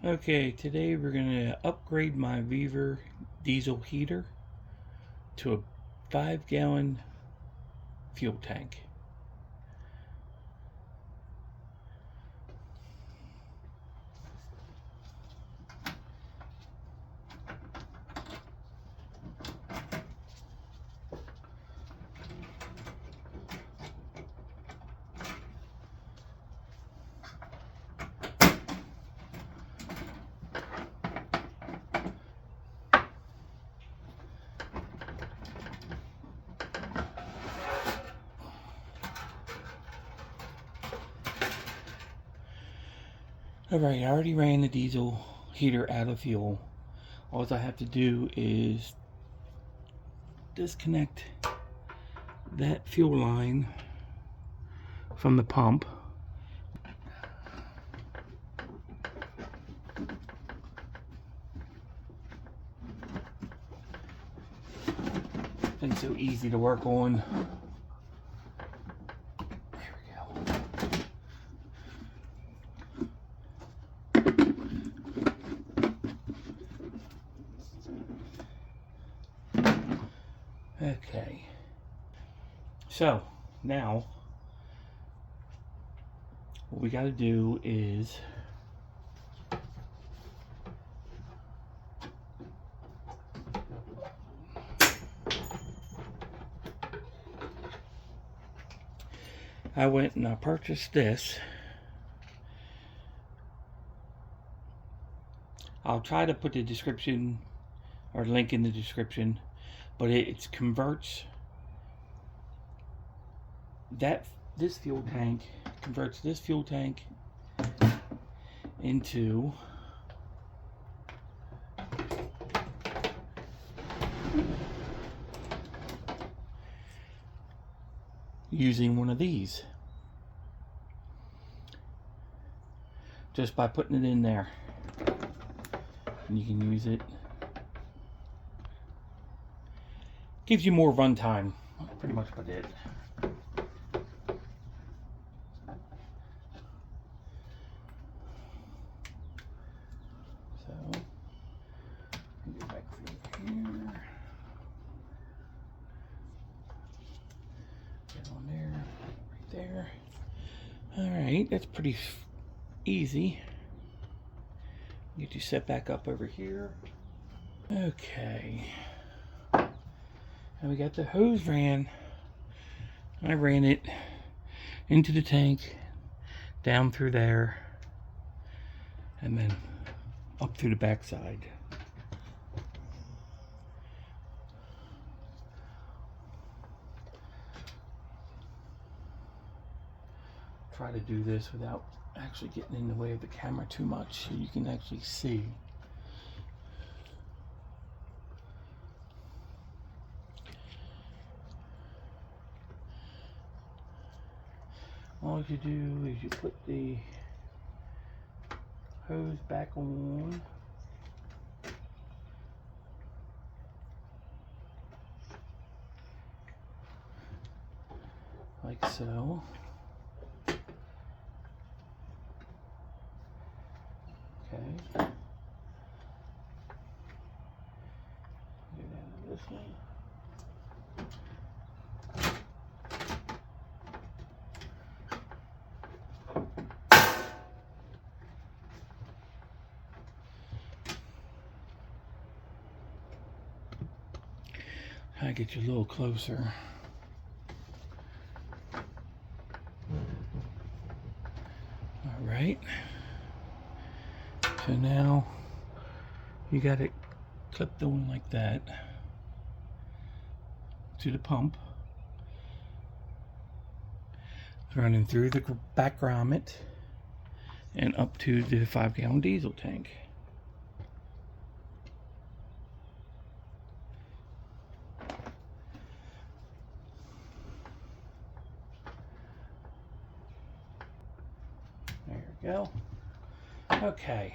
Okay, today we're going to upgrade my Weaver diesel heater to a 5-gallon fuel tank. Alright, I already ran the diesel heater out of fuel. All I have to do is disconnect that fuel line from the pump. It's so easy to work on. There we go. Okay. So, now, what we got to do is I went and I purchased this. I'll try to put the description or link in the description, but it converts this fuel tank into using one of these, just by putting it in there, and you can use it. Gives you more run time. Pretty much what it. So get back through here. Get on there, right there. All right, that's pretty easy. Get you set back up over here. Okay. And we got the hose ran. I ran it into the tank, down through there, and then up through the backside. Try to do this without actually getting in the way of the camera too much, so you can actually see. All you do is you put the hose back on. Like so. Okay. Get out of this one. I get you a little closer. All right. So now you got it clipped on like that to the pump. It's running through the back grommet and up to the 5-gallon diesel tank. There we go. Okay.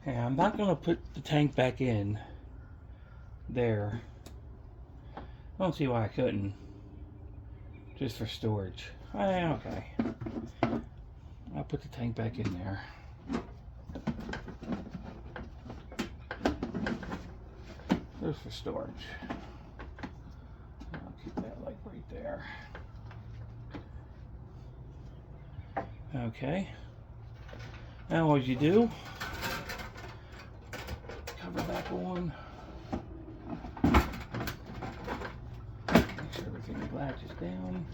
Okay, I'm not going to put the tank back in there. I don't see why I couldn't. Just for storage. Okay. I'll put the tank back in there. There's for storage. I'll keep that like right there. Okay. Now what you do, cover back on. Make sure everything latches down.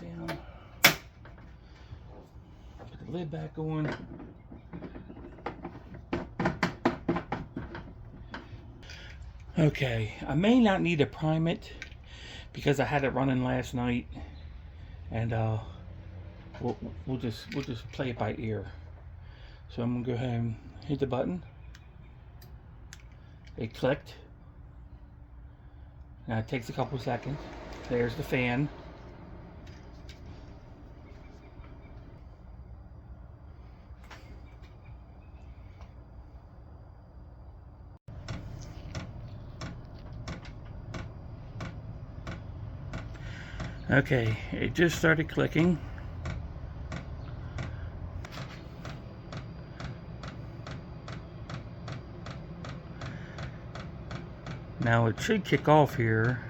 Down. Put the lid back on. Okay, I may not need to prime it because I had it running last night, and we'll just play it by ear. So I'm gonna go ahead and hit the button. It clicked. Now it takes a couple seconds. There's the fan. Okay, it just started clicking. Now it should kick off here.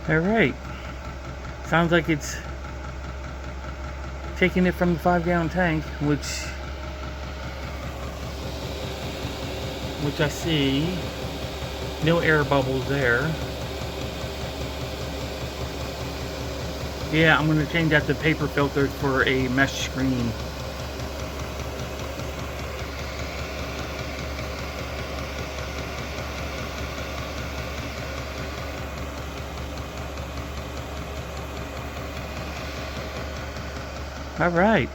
All right, sounds like it's taking it from the 5-gallon tank, which I see no air bubbles there. Yeah, I'm going to change out the paper filter for a mesh screen. All right.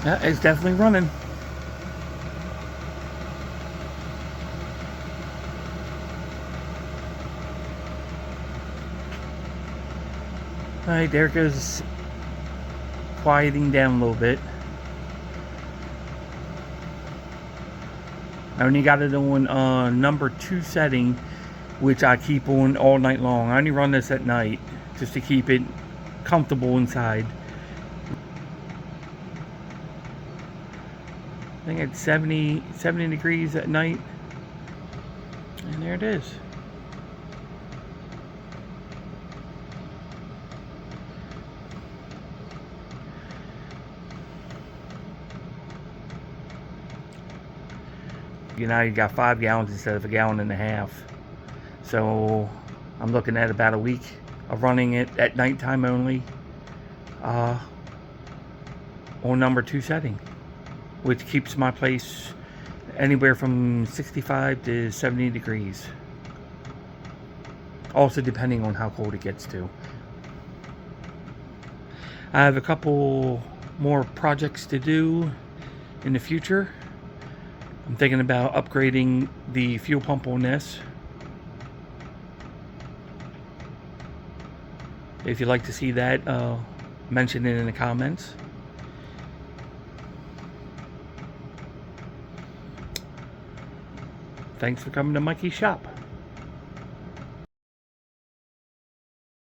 Yeah, it's definitely running. Alright, there goes quieting down a little bit. I only got it on number 2 setting, which I keep on all night long. I only run this at night just to keep it comfortable inside. I think it's 70 degrees at night. And there it is. You know, you got 5 gallons instead of 1.5 gallons. So I'm looking at about a week of running it at nighttime only on number 2 setting, which keeps my place anywhere from 65 to 70 degrees. Also depending on how cold it gets to. I have a couple more projects to do in the future. I'm thinking about upgrading the fuel pump on this. If you'd like to see that, mention it in the comments. Thanks for coming to Mikey's shop.